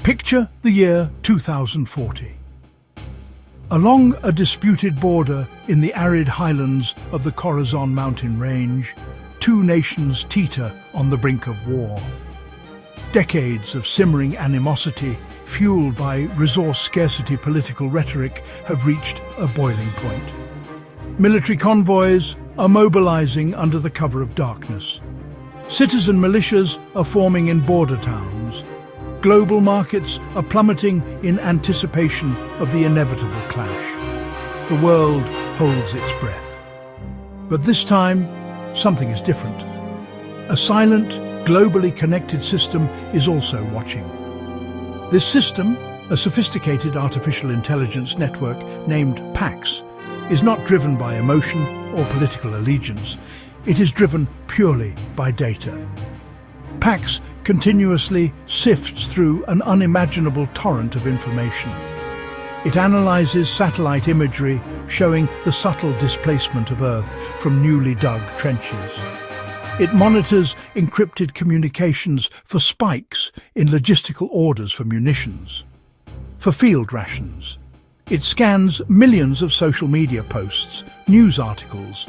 Picture the year 2040. Along a disputed border in the arid highlands of the Khorasan mountain range, two nations teeter on the brink of war. Decades of simmering animosity, fueled by resource scarcity political rhetoric, have reached a boiling point. Military convoys are mobilizing under the cover of darkness. Citizen militias are forming in border towns. Global markets are plummeting in anticipation of the inevitable clash. The world holds its breath. But this time, something is different. A silent, globally connected system is also watching. This system, a sophisticated artificial intelligence network named PAX, is not driven by emotion or political allegiance. It is driven purely by data. PAX continuously sifts through an unimaginable torrent of information. It analyzes satellite imagery showing the subtle displacement of Earth from newly dug trenches. It monitors encrypted communications for spikes in logistical orders for munitions, for field rations. It scans millions of social media posts, news articles,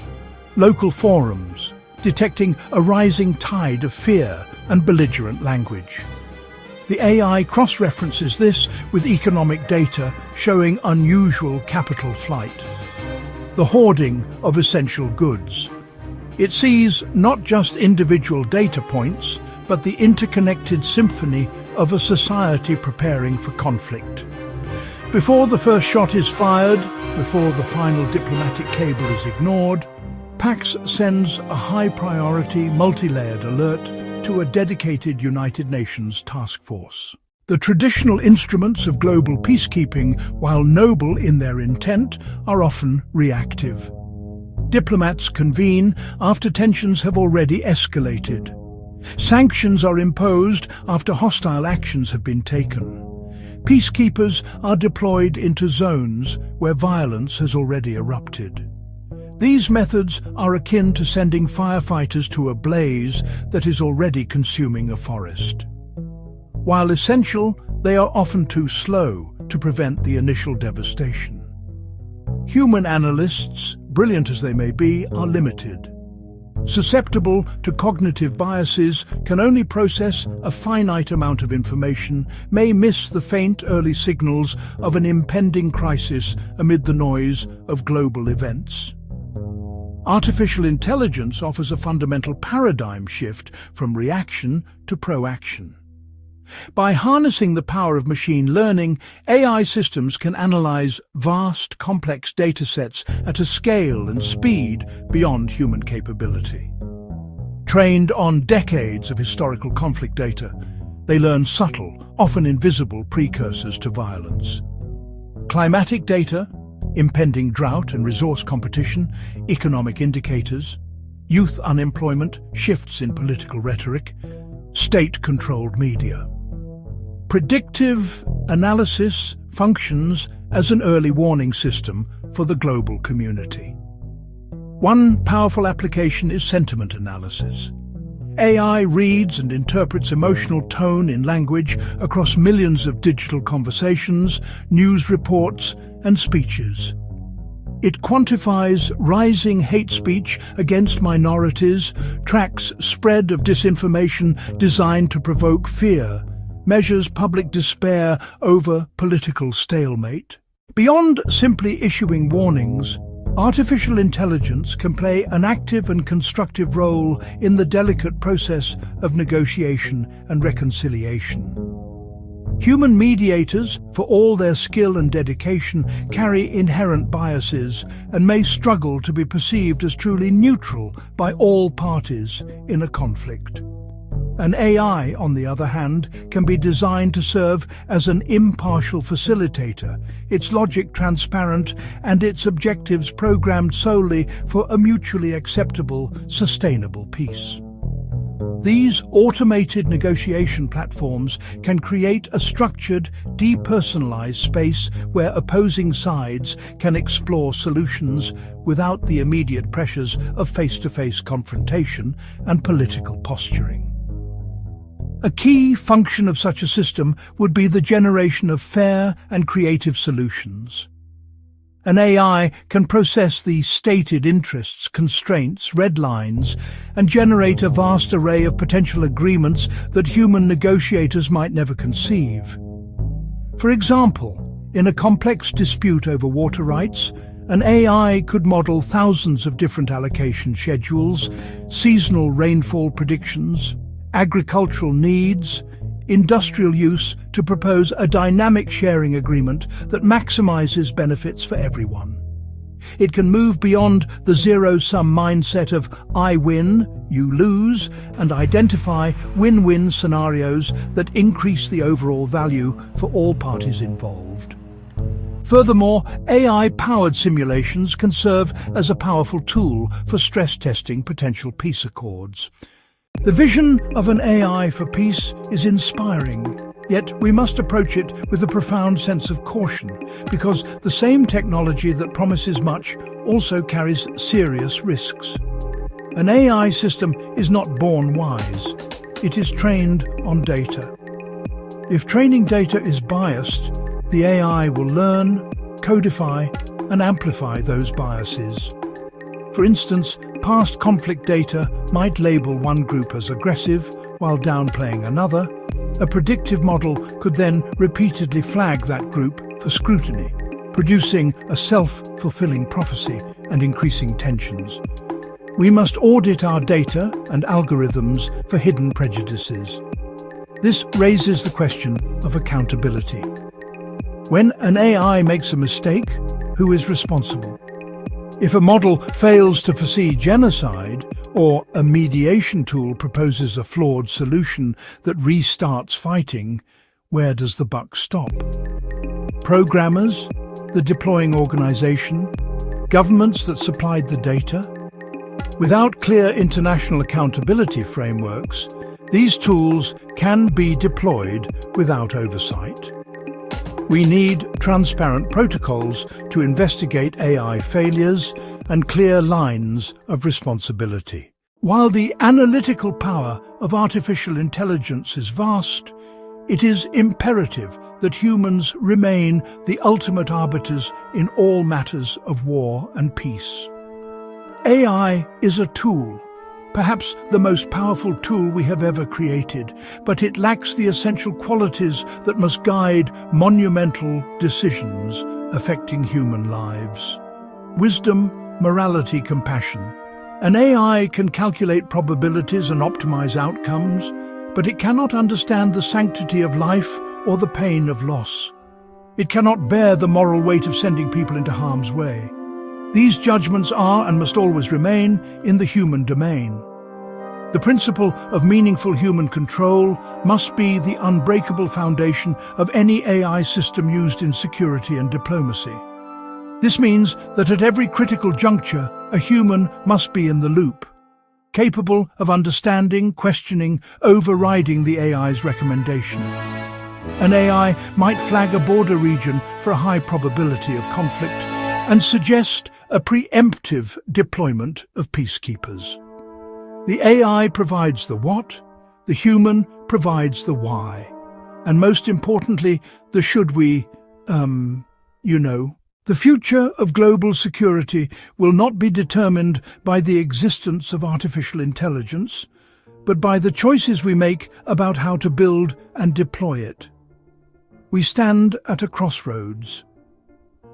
local forums, detecting a rising tide of fear and belligerent language. The AI cross-references this with economic data showing unusual capital flight, the hoarding of essential goods. It sees not just individual data points, but the interconnected symphony of a society preparing for conflict. Before the first shot is fired, before the final diplomatic cable is ignored, PAX sends a high-priority, multi-layered alert to a dedicated United Nations task force. The traditional instruments of global peacekeeping, while noble in their intent, are often reactive. Diplomats convene after tensions have already escalated. Sanctions are imposed after hostile actions have been taken. Peacekeepers are deployed into zones where violence has already erupted. These methods are akin to sending firefighters to a blaze that is already consuming a forest. While essential, they are often too slow to prevent the initial devastation. Human analysts, brilliant as they may be, are limited. Susceptible to cognitive biases, can only process a finite amount of information, may miss the faint early signals of an impending crisis amid the noise of global events. Artificial intelligence offers a fundamental paradigm shift from reaction to proaction. By harnessing the power of machine learning, AI systems can analyze vast, complex datasets at a scale and speed beyond human capability. Trained on decades of historical conflict data, they learn subtle, often invisible precursors to violence. Climatic data, impending drought and resource competition, economic indicators, youth unemployment, shifts in political rhetoric, state-controlled media. Predictive analysis functions as an early warning system for the global community. One powerful application is sentiment analysis. AI reads and interprets emotional tone in language across millions of digital conversations, news reports, and speeches. It quantifies rising hate speech against minorities, tracks spread of disinformation designed to provoke fear, measures public despair over political stalemate. Beyond simply issuing warnings, artificial intelligence can play an active and constructive role in the delicate process of negotiation and reconciliation. Human mediators, for all their skill and dedication, carry inherent biases and may struggle to be perceived as truly neutral by all parties in a conflict. An AI, on the other hand, can be designed to serve as an impartial facilitator, its logic transparent and its objectives programmed solely for a mutually acceptable, sustainable peace. These automated negotiation platforms can create a structured, depersonalized space where opposing sides can explore solutions without the immediate pressures of face-to-face confrontation and political posturing. A key function of such a system would be the generation of fair and creative solutions. An AI can process the stated interests, constraints, red lines, and generate a vast array of potential agreements that human negotiators might never conceive. For example, in a complex dispute over water rights, an AI could model thousands of different allocation schedules, seasonal rainfall predictions, agricultural needs, industrial use to propose a dynamic sharing agreement that maximizes benefits for everyone. It can move beyond the zero-sum mindset of I win, you lose, and identify win-win scenarios that increase the overall value for all parties involved. Furthermore, AI-powered simulations can serve as a powerful tool for stress testing potential peace accords. The vision of an AI for peace is inspiring, yet we must approach it with a profound sense of caution, because the same technology that promises much also carries serious risks. An AI system is not born wise, it is trained on data. If training data is biased, the AI will learn, codify, and amplify those biases. For instance, past conflict data might label one group as aggressive while downplaying another. A predictive model could then repeatedly flag that group for scrutiny, producing a self-fulfilling prophecy and increasing tensions. We must audit our data and algorithms for hidden prejudices. This raises the question of accountability. When an AI makes a mistake, who is responsible? If a model fails to foresee genocide, or a mediation tool proposes a flawed solution that restarts fighting, where does the buck stop? Programmers, the deploying organization, governments that supplied the data? Without clear international accountability frameworks, these tools can be deployed without oversight. We need transparent protocols to investigate AI failures and clear lines of responsibility. While the analytical power of artificial intelligence is vast, it is imperative that humans remain the ultimate arbiters in all matters of war and peace. AI is a tool, perhaps the most powerful tool we have ever created, but it lacks the essential qualities that must guide monumental decisions affecting human lives. Wisdom, morality, compassion. An AI can calculate probabilities and optimize outcomes, but it cannot understand the sanctity of life or the pain of loss. It cannot bear the moral weight of sending people into harm's way. These judgments are and must always remain in the human domain. The principle of meaningful human control must be the unbreakable foundation of any AI system used in security and diplomacy. This means that at every critical juncture, a human must be in the loop, capable of understanding, questioning, overriding the AI's recommendation. An AI might flag a border region for a high probability of conflict and suggest a preemptive deployment of peacekeepers. The AI provides the what, the human provides the why, and most importantly, the should we, The future of global security will not be determined by the existence of artificial intelligence, but by the choices we make about how to build and deploy it. We stand at a crossroads.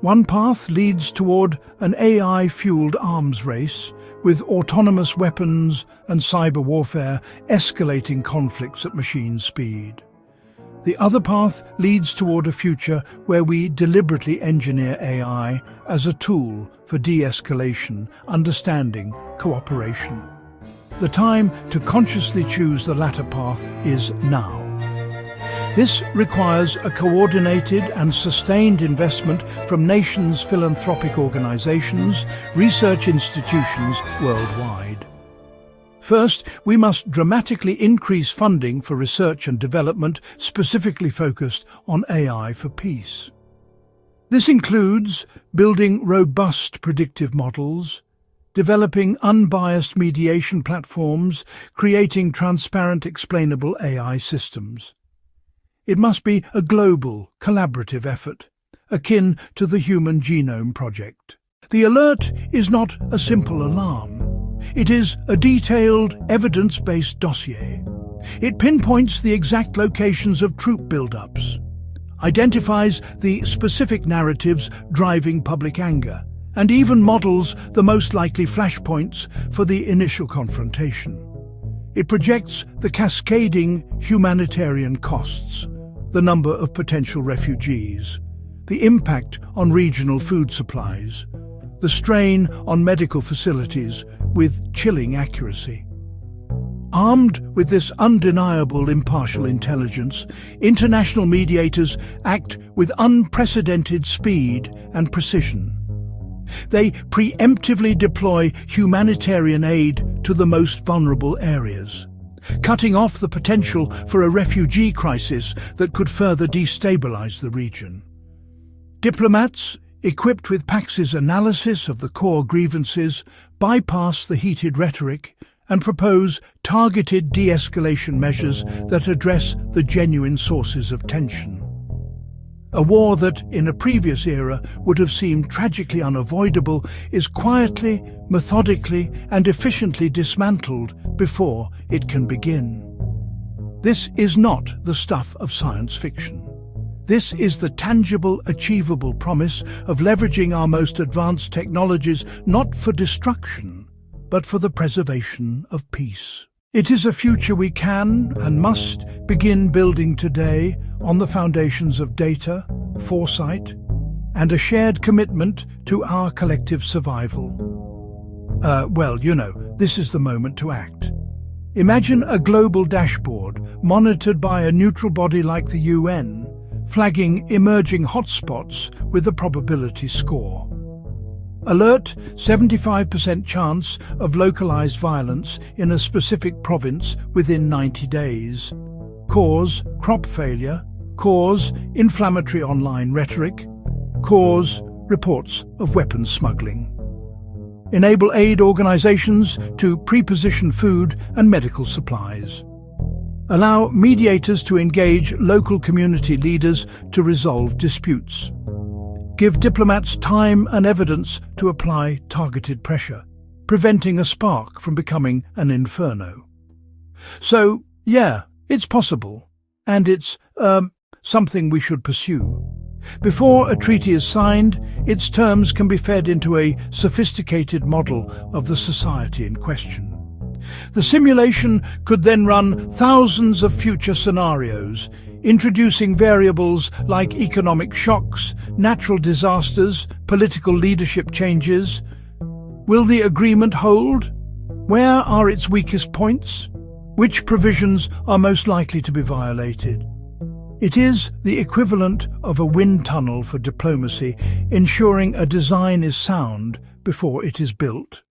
One path leads toward an AI-fueled arms race, with autonomous weapons and cyber warfare escalating conflicts at machine speed. The other path leads toward a future where we deliberately engineer AI as a tool for de-escalation, understanding, cooperation. The time to consciously choose the latter path is now. This requires a coordinated and sustained investment from nations, philanthropic organizations, research institutions worldwide. First, we must dramatically increase funding for research and development specifically focused on AI for peace. This includes building robust predictive models, developing unbiased mediation platforms, creating transparent, explainable AI systems. It must be a global, collaborative effort, akin to the Human Genome Project. The alert is not a simple alarm. It is a detailed, evidence-based dossier. It pinpoints the exact locations of troop buildups, identifies the specific narratives driving public anger, and even models the most likely flashpoints for the initial confrontation. It projects the cascading humanitarian costs, the number of potential refugees, the impact on regional food supplies, the strain on medical facilities with chilling accuracy. Armed with this undeniable impartial intelligence, international mediators act with unprecedented speed and precision. They preemptively deploy humanitarian aid to the most vulnerable areas, cutting off the potential for a refugee crisis that could further destabilize the region. Diplomats, equipped with Pax's analysis of the core grievances, bypass the heated rhetoric and propose targeted de-escalation measures that address the genuine sources of tension. A war that, in a previous era, would have seemed tragically unavoidable is quietly, methodically, and efficiently dismantled before it can begin. This is not the stuff of science fiction. This is the tangible, achievable promise of leveraging our most advanced technologies not for destruction, but for the preservation of peace. It is a future we can and must begin building today on the foundations of data, foresight, and a shared commitment to our collective survival. This is the moment to act. Imagine a global dashboard monitored by a neutral body like the UN, flagging emerging hotspots with a probability score. Alert: 75% chance of localized violence in a specific province within 90 days. Cause: crop failure. Cause: inflammatory online rhetoric. Cause: reports of weapons smuggling. Enable aid organizations to pre-position food and medical supplies. Allow mediators to engage local community leaders to resolve disputes. Give diplomats time and evidence to apply targeted pressure, preventing a spark from becoming an inferno. So, yeah, it's possible, and it's, something we should pursue. Before a treaty is signed, its terms can be fed into a sophisticated model of the society in question. The simulation could then run thousands of future scenarios, introducing variables like economic shocks, natural disasters, political leadership changes. Will the agreement hold? Where are its weakest points? Which provisions are most likely to be violated? It is the equivalent of a wind tunnel for diplomacy, ensuring a design is sound before it is built.